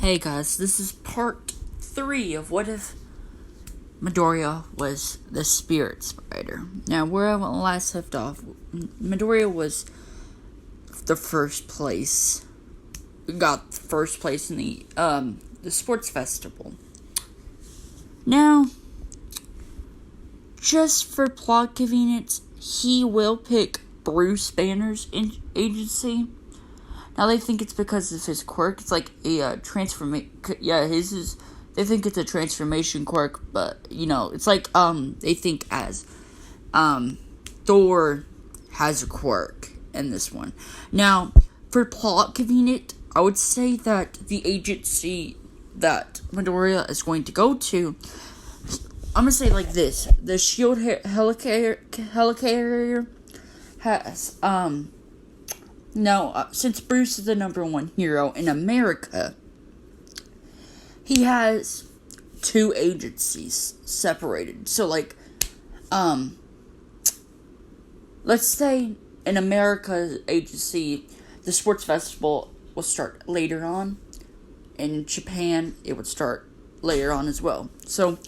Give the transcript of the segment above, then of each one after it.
Hey guys, this is part 3 of What If Midoriya was the Spirit Spider. Now, where I last left off, Midoriya was the first place. Got first place in the sports festival. Now, just for plot convenience, he will pick Bruce Banner's agency. Now they think it's because of his quirk. It's like a transformation. Yeah, his is. They think it's a transformation quirk, but it's like they think as Thor has a quirk in this one. Now, for plot convenient, I would say that the agency that Midoriya is going to go to, I'm gonna say it like this: the Shield helicarrier has since Bruce is the number 1 hero in America, he has 2 agencies separated. So, let's say in America's agency, the sports festival will start later on. In Japan, it would start later on as well. So,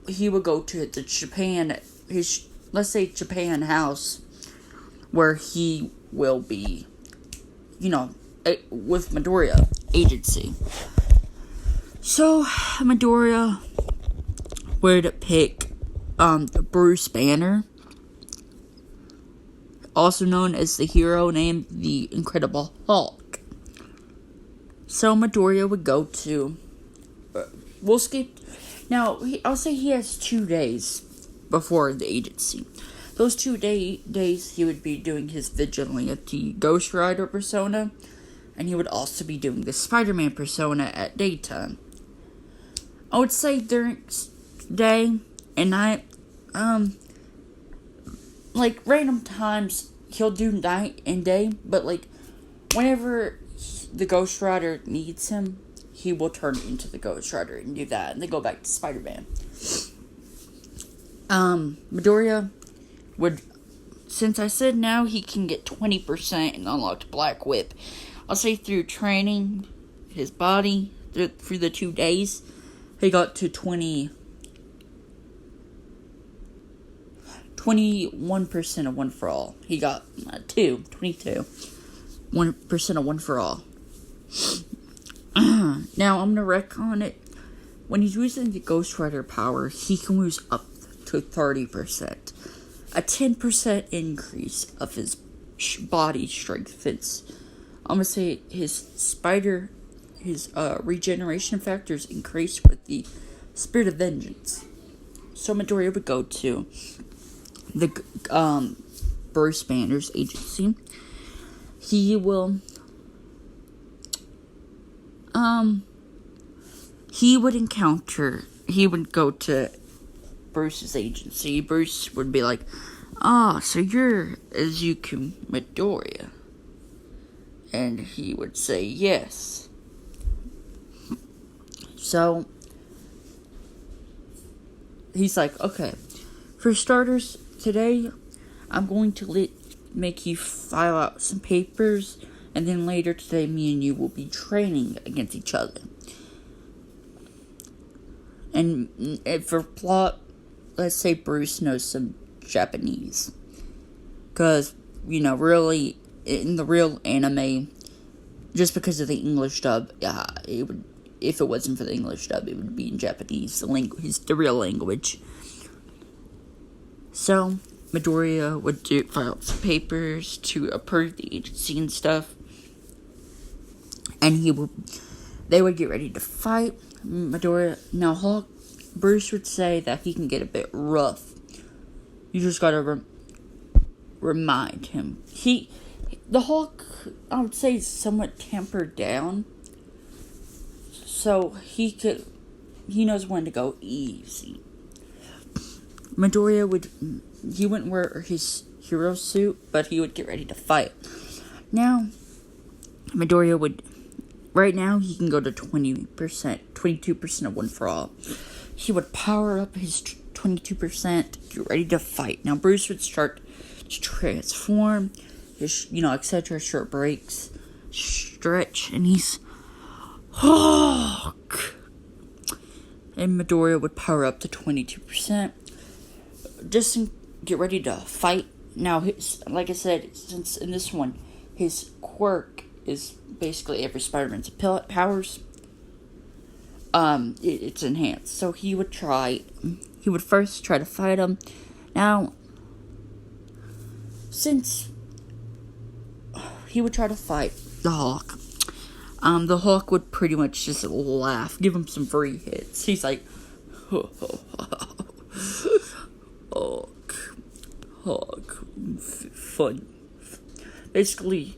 he would go to the Japan house, where he will be, with Midoriya agency. So, Midoriya would pick Bruce Banner, also known as the hero named the Incredible Hulk. So, Midoriya would go to, we'll skip, now, I'll say he has 2 days before the agency. Those 2 days, he would be doing his Vigilante Ghost Rider persona, and he would also be doing the Spider-Man persona at daytime. I would say during day and night, random times, he'll do night and day, but, whenever the Ghost Rider needs him, he will turn into the Ghost Rider and do that, and then go back to Spider-Man. Midoriya would, since I said now he can get 20% and unlocked Black Whip, I'll say through training his body through the 2 days, he got to 21% of One For All. He got 22. 1% of One For All. Now, I'm gonna wreck on it. When he's using the Ghost Rider power, he can use up to 30%. A 10% increase of his body strength. I'm gonna say his regeneration factors increased with the Spirit of Vengeance. So Midoriya would go to the Bruce Banner's agency. He will he would go to Bruce's agency. Bruce would be like, so you're Azuki Midoriya. And he would say yes. So, he's like, okay, for starters, today, I'm going to make you file out some papers, and then later today, me and you will be training against each other. And for plot, let's say Bruce knows some Japanese. Because, really, in the real anime, just because of the English dub, it would, if it wasn't for the English dub, it would be in Japanese, the real language. So, Midoriya would file out some papers to approve the agency and stuff. And they would get ready to fight. Now Bruce would say that he can get a bit rough. You just gotta remind him. The Hulk, I would say, is somewhat tempered down. So he knows when to go easy. Midoriya he wouldn't wear his hero suit, but he would get ready to fight. Now, Midoriya right now he can go to 22% of One For All. He would power up his 22%, get ready to fight. Now, Bruce would start to transform, etc., short breaks, stretch, and he's Hawk. And Midoriya would power up to 22%. Just get ready to fight. Now, like I said, since in this one, his quirk is basically every Spider-Man's powers. It's enhanced. So he would first try to fight him. Now, since he would try to fight the Hawk, the Hawk would pretty much just laugh, give him some free hits. He's like, Hawk, fun. Basically,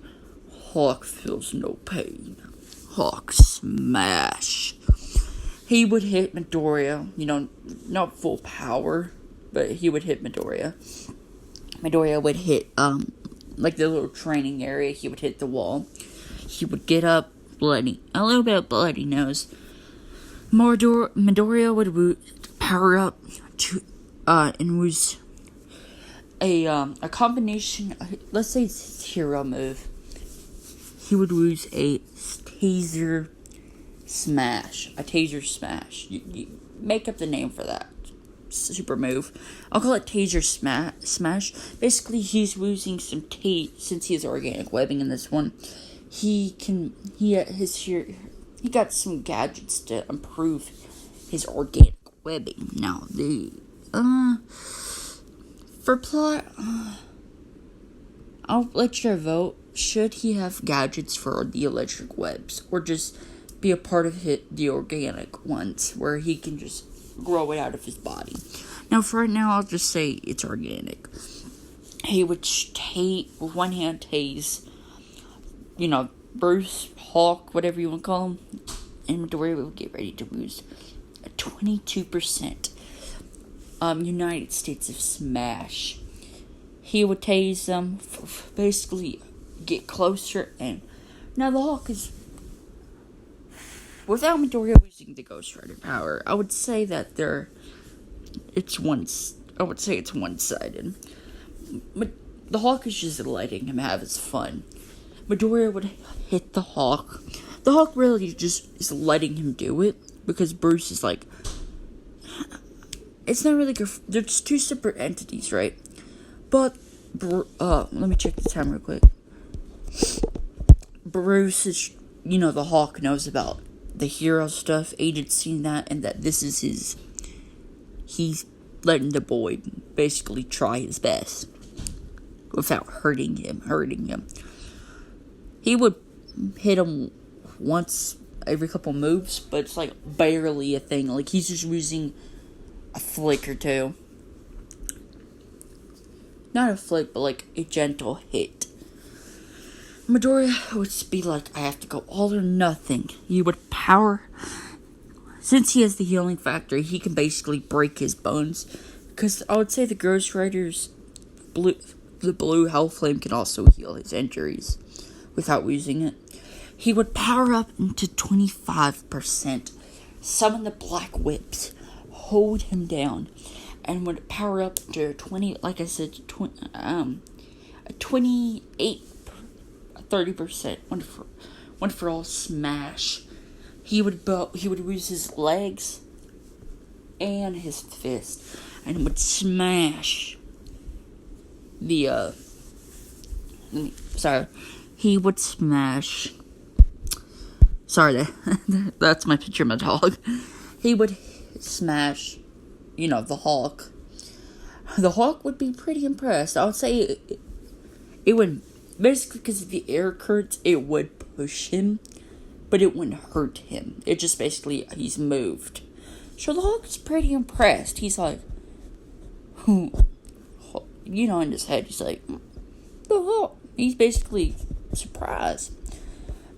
Hawk feels no pain. Hawk smash. He would hit Midoriya, not full power, but he would hit Midoriya. Midoriya would hit, like the little training area, he would hit the wall. He would get up, a little bit of bloody nose. Midoriya would power up to, and was a combination, let's say it's his hero move. He would use a taser smash. You make up the name for that super move. I'll call it taser smash. Basically, he's using some since he has organic webbing in this one. He got some gadgets to improve his organic webbing. Now, for plot, I'll let you vote. Should he have gadgets for the electric webs, or just be a part of the organic ones, where he can just grow it out of his body? Now, for right now, I'll just say it's organic. He would with one hand tase, Bruce, Hawk, whatever you want to call him, and Midoriya would get ready to lose a 22% United States of Smash. He would tase them, basically get closer, and now the Hawk is, without Midoriya using the Ghost Rider power, I would say that it's one-sided. The Hawk is just letting him have his fun. Midoriya would hit the Hawk. The Hawk really just is letting him do it, because Bruce is like, it's not really good. They're just two separate entities, right? But, let me check the time real quick. Bruce is, the Hawk knows about the hero stuff. Agent's seen that, and that this is he's letting the boy basically try his best without hurting him. He would hit him once every couple moves, but it's like barely a thing. Like, he's just using a flick or two. Not a flick, but like a gentle hit. Midoriya would be like, I have to go all or nothing. He would power. Since he has the healing factor, he can basically break his bones. Because I would say the Ghost Rider's the blue Hell Flame can also heal his injuries without using it. He would power up into 25%, summon the Black Whips, hold him down, and would power up to 30%, one for all smash. He would use his legs and his fist, and would smash he would smash. Sorry, that's my picture of my dog. He would smash, the Hawk. The Hawk would be pretty impressed. I would say it would, basically because of the air currents, it would push him, but it wouldn't hurt him. It just basically, he's moved. So the Hawk's pretty impressed. He's like, in his head, he's like, the Hawk. He's basically surprised.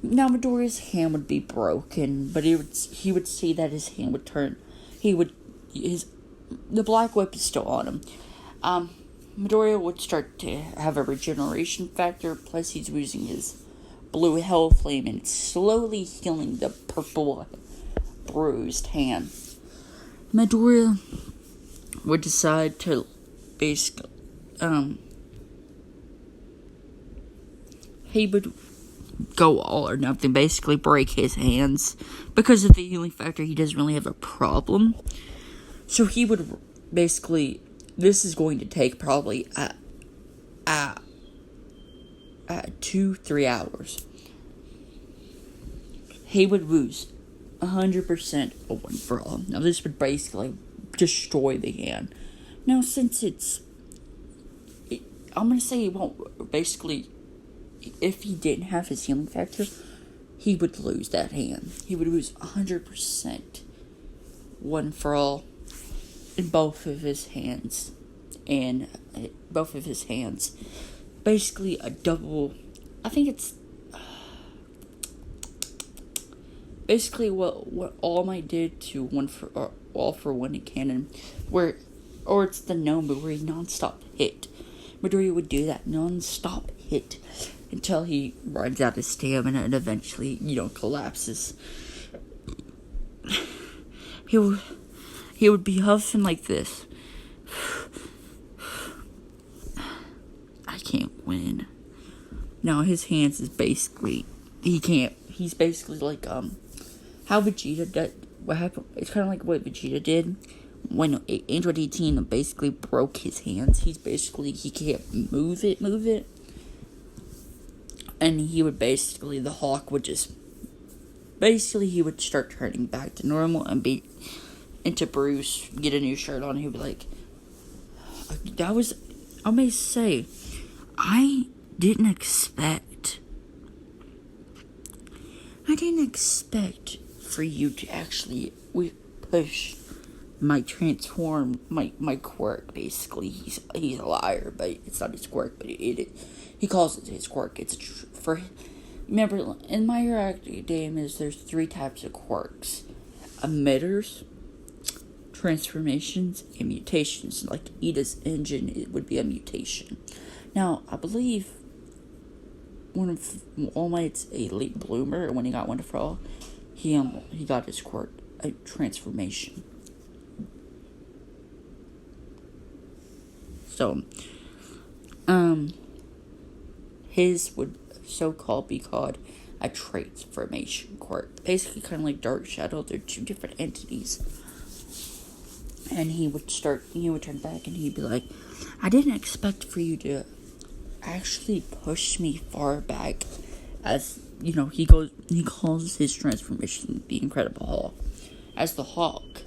Now Midoriya's hand would be broken, but he would see that his hand would turn. The Black Whip is still on him. Midoriya would start to have a regeneration factor, plus he's using his blue Hell Flame and slowly healing the purple bruised hand. Midoriya would decide to basically, he would go all or nothing, basically break his hands. Because of the healing factor, he doesn't really have a problem. So he would basically, this is going to take probably 2-3 hours. He would lose 100% a one for all. Now this would basically destroy the hand. Now since I'm going to say it won't, basically, if he didn't have his healing factor, he would lose that hand. He would lose 100% one for all in both of his hands. And both of his hands. Basically a double, I think it's basically what All Might did to All for One in canon, or it's the gnome, but where he non-stop hit. Midoriya would do that non-stop hit until he runs out of stamina and eventually, collapses. He would be huffing like this. I can't win. Now his hands is basically, he's basically like how Vegeta did. What happened? It's kind of like what Vegeta did when Android 18 basically broke his hands. He can't move it, and he would basically, the Hawk would just, basically he would start turning back to normal and be into Bruce, get a new shirt on. He'd be like, I may say, I didn't expect for you to actually push my quirk. Basically, he's a liar, but it's not his quirk, but he calls it his quirk. Remember, in My Hero Academia, there's 3 types of quirks: emitters, transformations, and mutations. Like Ida's engine, it would be a mutation. Now, I believe one of All Might's a late bloomer, when he got One for All, he got his quirk, a transformation. So, his would be called a transformation quirk. Basically, kind of like Dark Shadow. They're 2 different entities. And he would turn back and he'd be like, I didn't expect for you to actually push me far back. As, he calls his transformation the Incredible Hulk. As the Hulk,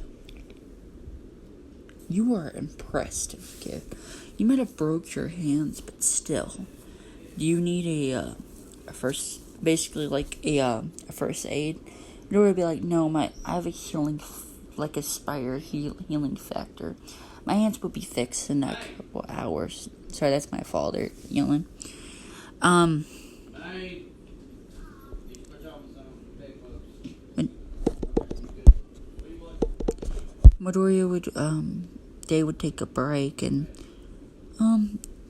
you are impressed, kid. You might have broke your hands, but still, do you need a first aid? And it would be like, no, I have a healing, like a Spire healing factor. My hands would be fixed in a couple hours. Sorry, that's my fault. They're yelling. Midoriya they would take a break and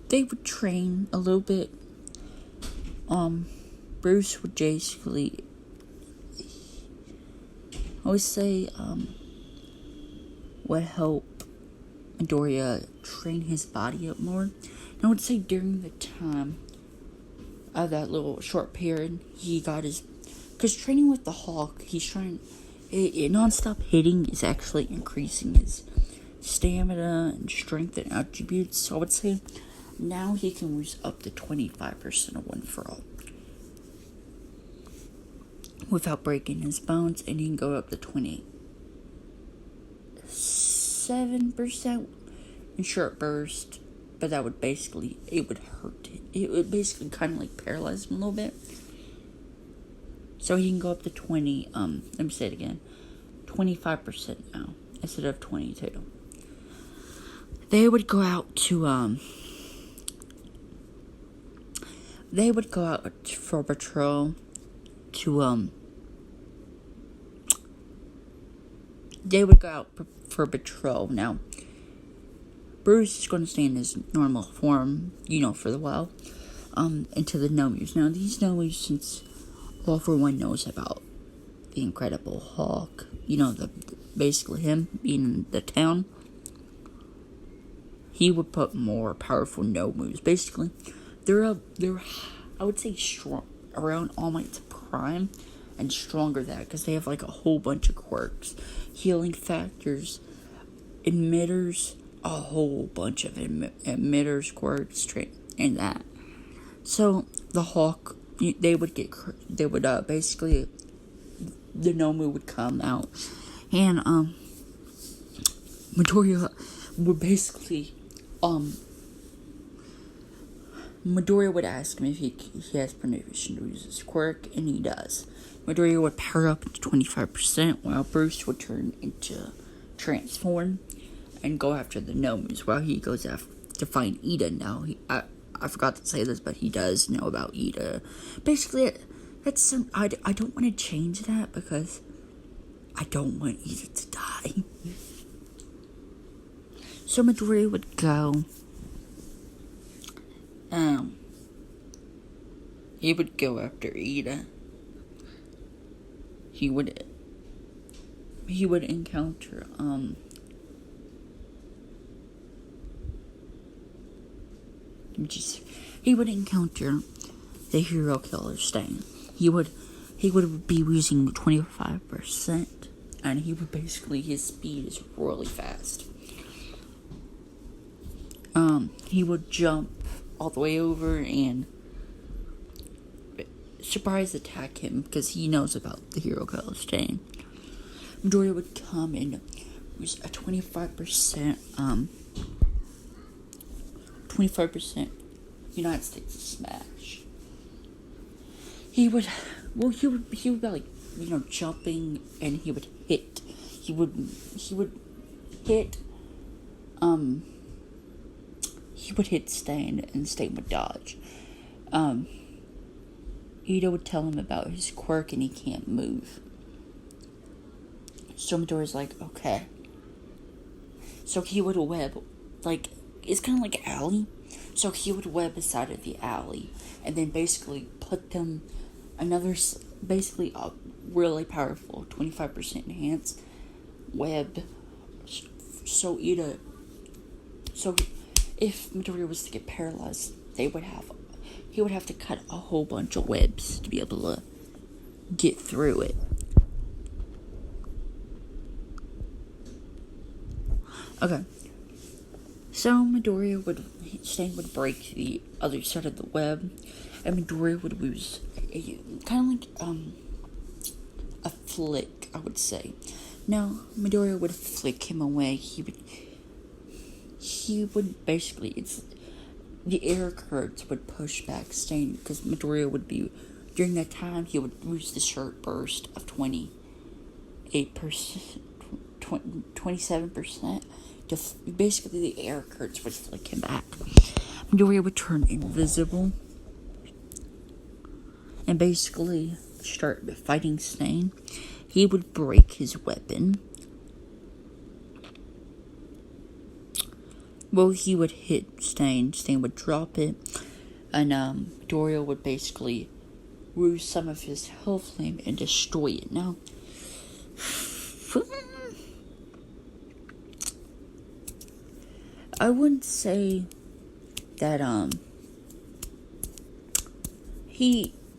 they would train a little bit. Bruce would basically always say would help Midoriya train his body up more. And I would say during the time of that little short period, he got his, because training with the Hawk, he's trying, non-stop hitting is actually increasing his stamina and strength and attributes. So I would say now he can lose up to 25% of One for All without breaking his bones, and he can go up to 27% in short burst. But that would basically, it would hurt. It would basically kind of like paralyze him a little bit. So he can go up to 20, let me say it again, 25% now, instead of 22. They would go out to, for patrol to, they would go out for patrol. Now, Bruce is going to stay in his normal form, for the while, until the Nomus. Now, these Nomus, since All for One knows about the Incredible Hulk, basically him being in the town, he would put more powerful Nomus. Basically, they're I would say strong, around All Might's prime and stronger than that, because they have like a whole bunch of quirks, healing factors, emitters, a whole bunch of emitters, quirks, and that. So the Hulk, they would basically, the Nomu would come out, and Midoriya would basically Midoriya would ask him if he has permission to use his quirk, and he does. Midoriya would power up to 25%, while Bruce would turn into transform and go after the Nomus, while he goes after to find Ida. Now, I forgot to say this, but he does know about Ida. Basically, that's I don't want to change that, because I don't want Ida to die. So Midoriya would go. He would go after Ida. He would encounter he would encounter the hero killer Stain. He would be using 25%, and he would basically, his speed is really fast. He would jump all the way over and surprise attack him, because he knows about the hero killer Stain. Midoriya would come and use a 25% United States Smash. He would be like, jumping, and he would hit. He would hit Stain, and Stain would dodge. Ida would tell him about his quirk, and he can't move. So Midoriya's like, okay. So he would web, like, it's kind of like an alley. So he would web a side of the alley, and then basically put them basically a really powerful 25% enhanced web. So if Midoriya was to get paralyzed, he would have to cut a whole bunch of webs to be able to get through it. Okay. So Stain would break the other side of the web, and Midoriya would lose kind of like a flick, I would say. Now, Midoriya would flick him away. He would basically, the air currents would push back Stain, because Midoriya would be, during that time, he would lose the short burst of 28%, 27%. Basically, the air currents would flick him back. Midoriya would turn invisible and basically start fighting Stain. He would break his weapon. Well, he would hit Stain. Stain would drop it, and Midoriya would basically lose some of his health flame and destroy it. Now, I wouldn't say that,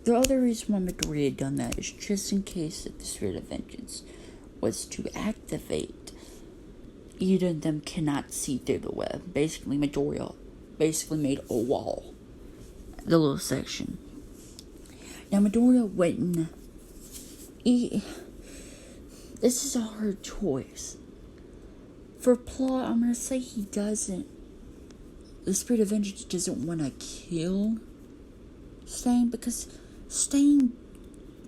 the other reason why Midoriya had done that is just in case that the Spirit of Vengeance was to activate, Ida and them cannot see through the web. Basically, Midoriya made a wall, the little section. Now, Midoriya went this is a hard choice. For plot, I'm going to say the Spirit of Vengeance doesn't want to kill Stain, because Stain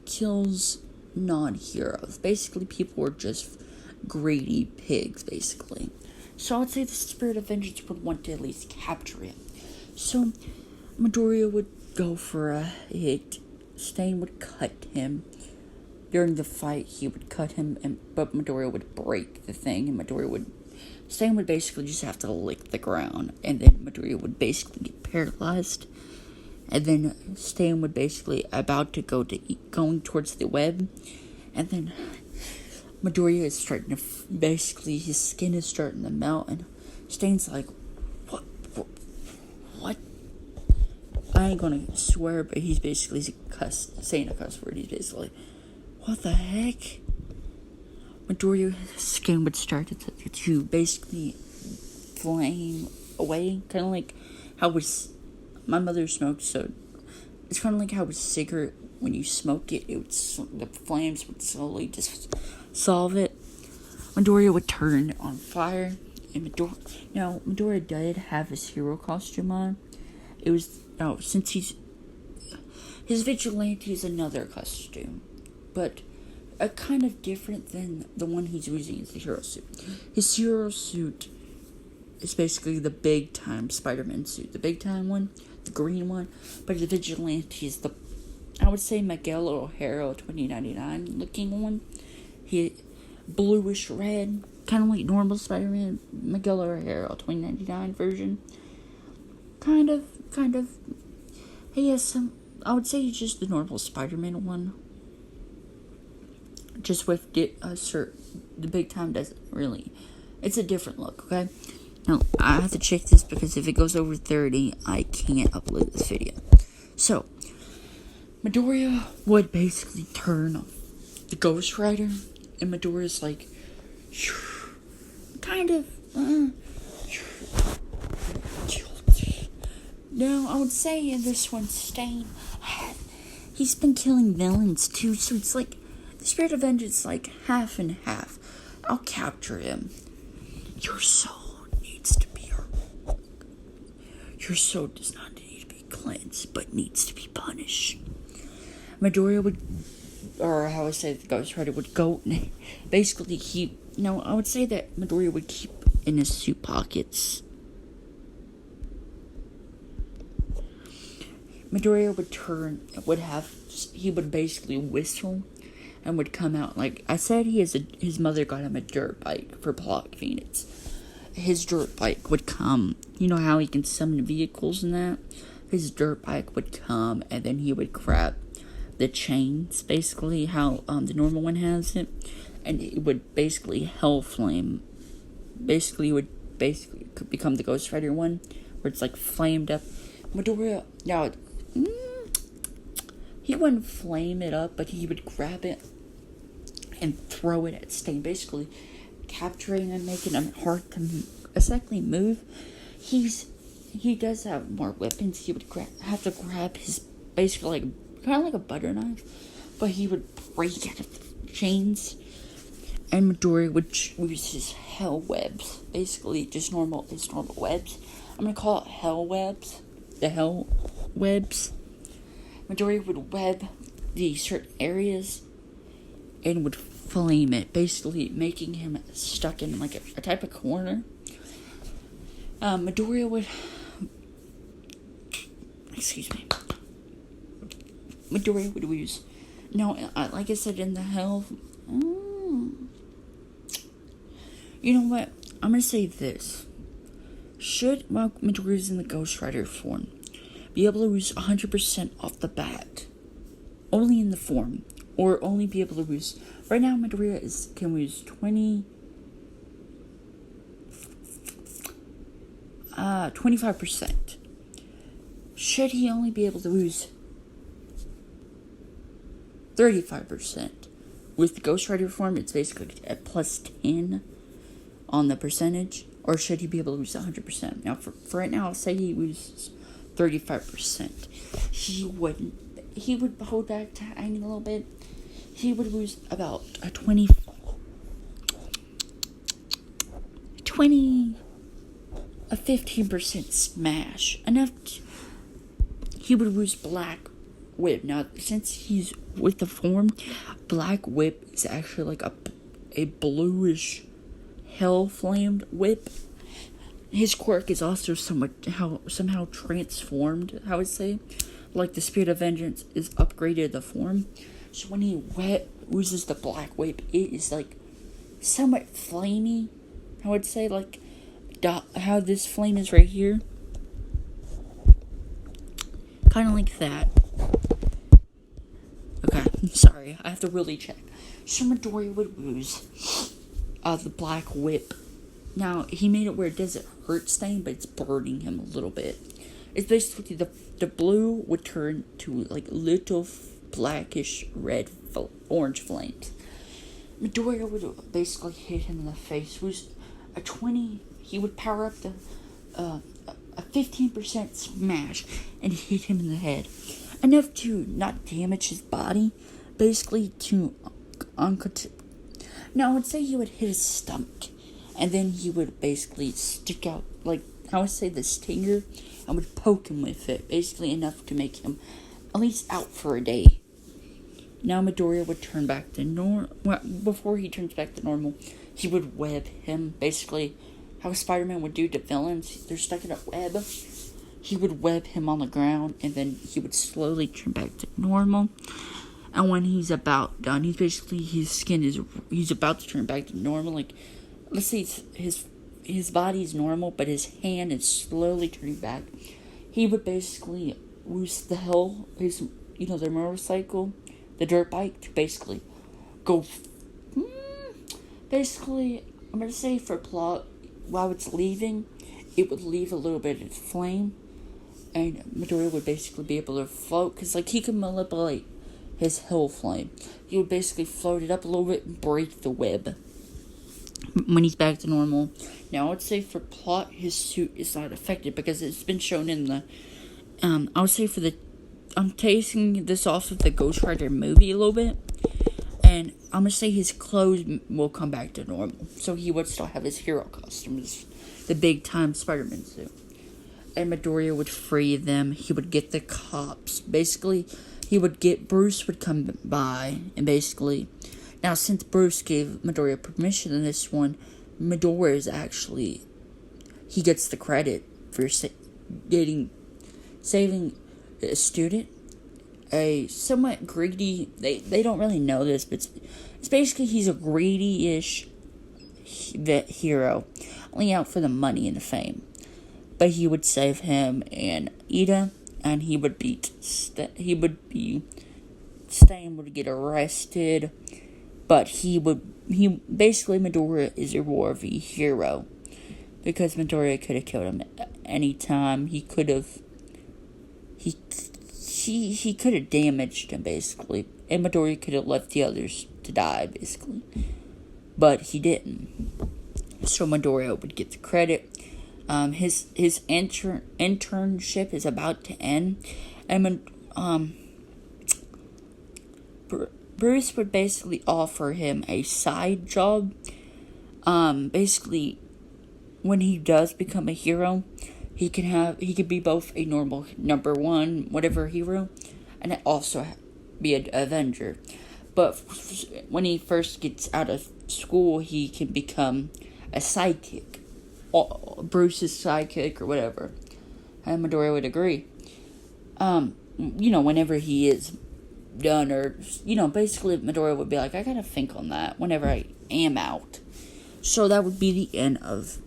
kills non-heroes. Basically, people are just greedy pigs, basically. So I'd say the Spirit of Vengeance would want to at least capture him. So Midoriya would go for a hit. Stain would cut him. During the fight, he would cut him, but Midoriya would break the thing, and Stain would basically just have to lick the ground, and then Midoriya would basically get paralyzed, and then Stain would basically going towards the web, and then Midoriya is starting to, basically his skin is starting to melt, and Stain's like, what? I ain't gonna swear, but he's basically saying a cuss word. He's basically, what the heck? Midoriya's skin would start to basically flame away, kind of like how my mother smoked, so it's kind of like how a cigarette, when you smoke it, the flames would slowly just solve it. Midoriya would turn on fire, and Midoriya did have his hero costume on. It was since his vigilante is another costume, but a kind of different than the one he's using as the hero suit. His hero suit is basically the big time Spider-Man suit, the big time one, the green one, but the vigilante is I would say Miguel O'Hara 2099 looking one. He bluish red, kind of like normal Spider-Man, Miguel O'Hara 2099 version. Kind of. He has some. I would say he's just the normal Spider-Man one. Just with the big time doesn't really. It's a different look, okay? Now, I have to check this because if it goes over 30, I can't upload this video. So, Midoriya would basically turn off the Ghost Rider, and Midoriya's like, kind of, no, I would say in this one, Stain, he's been killing villains too, so it's like, the Spirit of Vengeance, like, half and half. I'll capture him. Your soul does not need to be cleansed, but needs to be punished. Midoriya would, or how I say the Ghost Rider would go, basically I would say that Midoriya would keep in his suit pockets. Midoriya would basically whistle and would come out, like I said, his mother got him a dirt bike for Block Phoenix. His dirt bike would come, you know how he can summon vehicles and that? His dirt bike would come, and then he would grab the chains, basically how the normal one has it, and it would basically hell flame. Basically, it would become the Ghost Rider one, where it's like flamed up. Midoriya, now, he wouldn't flame it up, but he would grab it and throw it at Stain, basically capturing and making him hard to exactly move. He does have more weapons. He would have to grab his, basically like kind of like a butter knife, but he would break out of the chains. And Midoriya would use his hell webs, basically just normal webs. I'm gonna call it hell webs. The hell webs. Midoriya would web these certain areas and would flame it, basically making him stuck in like a type of corner. Midoriya would, Midoriya would use, like I said, in the hell, you know what, I'm gonna say this, while Midoriya's in the Ghost Rider form, be able to use 100% off the bat, only in the form, or only be able to use, right now Midoriya can use 25%. Should he only be able to lose 35%? With the Ghost Rider form, it's basically at plus 10 on the percentage. Or should he be able to lose 100%? Now, for right now, I'll say he loses 35%. He would hold back tiny a little bit. He would lose about a 15% smash. He would lose Black Whip. Now, since he's with the form, Black Whip is actually like a bluish hell flamed whip. His quirk is also somehow transformed, I would say. Like the Spirit of Vengeance is upgraded the form. So when he uses the Black Whip, it is like somewhat flamey, I would say, like how this flame is right here. Kind of like that. Okay, sorry, I have to really check. So Midoriya would use the Black Whip. Now, he made it where it doesn't hurt Stain, but it's burning him a little bit. It's basically the blue would turn to like little blackish red orange flames. Midoriya would basically hit him in the face. It was a 20. He would power up a 15% smash and hit him in the head, enough to not damage his body, basically to Now I would say he would hit his stomach, and then he would basically stick out like I would say the stinger, and would poke him with it, basically enough to make him at least out for a day. Now Midoriya would turn back to normal. Well, before he turns back to normal, he would web him. Basically, how Spider-Man would do to villains. They're stuck in a web. He would web him on the ground, and then he would slowly turn back to normal. And when he's about done, he's about to turn back to normal. Like, let's say his body's normal, but his hand is slowly turning back. He would basically use the motorcycle, the dirt bike, to basically go. Basically, I'm gonna say for plot, while it's leaving, it would leave a little bit of flame, and Midoriya would basically be able to float, because like he could manipulate his hill flame. He would basically float it up a little bit and break the web when he's back to normal. Now, I would say for plot, his suit is not affected because it's been shown in the. I would say I'm tasting this off of the Ghost Rider movie a little bit, and I'm gonna say his clothes will come back to normal, so he would still have his hero costumes, the big time Spider-Man suit. And Midoriya would free them. He would get the cops. Basically, Bruce would come by, and basically, now since Bruce gave Midoriya permission in this one, Midoriya is actually, he gets the credit for saving a student, a somewhat greedy, they don't really know this, but it's basically he's a greedy-ish hero, only out for the money and the fame. But he would save him and Ida, and Stan would get arrested, but Midoriya is a worthy hero, because Midoriya could have killed him any time. He could have damaged him, basically, and Midoriya could have left the others to die, basically, but he didn't. So Midoriya would get the credit. His internship is about to end, and Bruce would basically offer him a side job. Basically, when he does become a hero, he could be both a normal number one whatever hero, and also be an Avenger. But when he first gets out of school, he can become a sidekick, Bruce's sidekick or whatever. And Midoriya would agree. Whenever he is done, or basically Midoriya would be like, I gotta think on that whenever I am out. So that would be the end of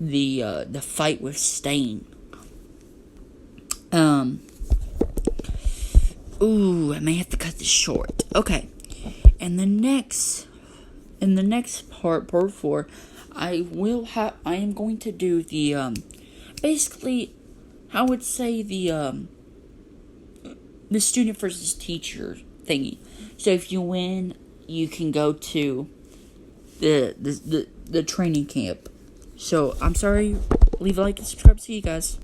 the fight with Stain. I may have to cut this short. Okay. And the next part 4, I am going to do the basically, I would say the student versus teacher thingy. So if you win, you can go to the training camp. So I'm sorry. Leave a like and subscribe. See you guys.